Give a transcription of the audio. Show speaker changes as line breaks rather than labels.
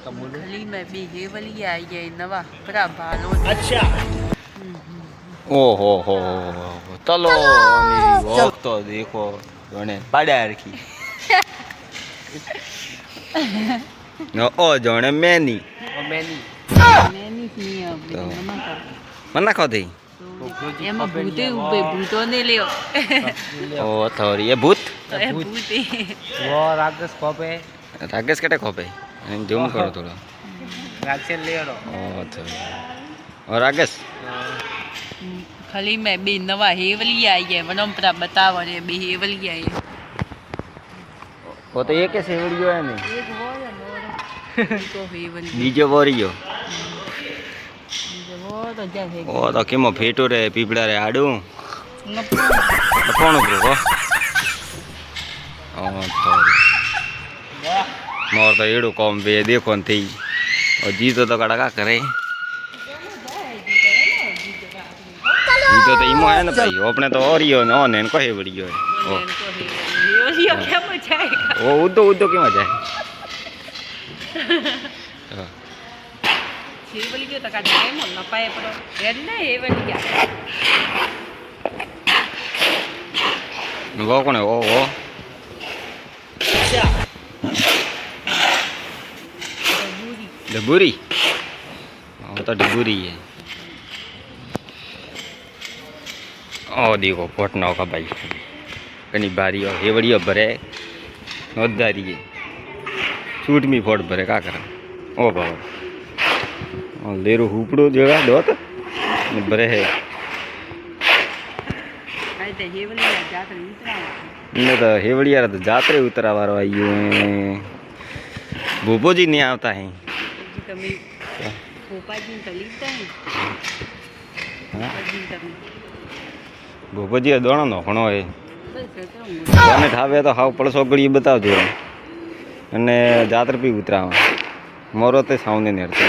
गली में भी हेवली आई है नवा बड़ा भालो
अच्छा
ओहो हो चलो वक्त तो देखो जोने पाड़ा रखी ओ जोने मैनी
मैनी
मैंने नहीं अब
तो
मना कर
मना खो दी
એમાં ભૂતે ઉભે ભૂતોને લ્યો
ओ थोड़ी ये भूत
એ ભૂતે
वो रागस खोपे
राकेश कटे खोपे जूम करो थोड़ा
राक्षस लेड़ो
ओ थोड़ी और राकेश
ખાલી મેં બે નવા હેવલી આવી है વનમપરા બતાવો ને બે હેવલી આવી है
वो तो एक ऐसे वीडियो है नहीं
એક હોય ને તો હેવલી
बीजो वोरियो
वो तो जा है
ओ तो केमो फेटो रे पीपड़ा रे आडू
નપો
कौन ब्रो ओ तो मोर तो एड़ो कॉम वे देखो न थी और जीतो तो कड़ा का करे जीतो तो इमो है ना भाई अपने तो ओरियो न ओने को हे बड़ियो है ओ
હેવલીઓ કેમ જાયગા
ओ उदो उदो केम जाए
હેવલીઓ તો કાઢે કેમ ન પાએ પડો એટલે હેવલીયા
वो कौन है ओ डबूरी वो तो डबूरी है ओ देखो पोटना का भाई कनी बारी हो ये बढ़िया भरे नोदारी है छूट मी फोट भरे का करा ओ बाबा लेरो हुपड़ो जगह दोत भरे है
કાઈ તે હેવલીયા જાત્રે ઉતરાવા
ने तो हेवड़िया तो जात्रे उतरा वारो आइयो भूपो जी नहीं आता है
પછી તમે ભોપાજી તો લીધા હે ભોપાજી તમે
भूपो जी दोणो नो घणो है
બસ તો
કોને ઠાવે તો હાવ પડસો ગળી બતાવજો અને જાત્રે બી ઉતરાવા મોરો તે સાઉને નેરતો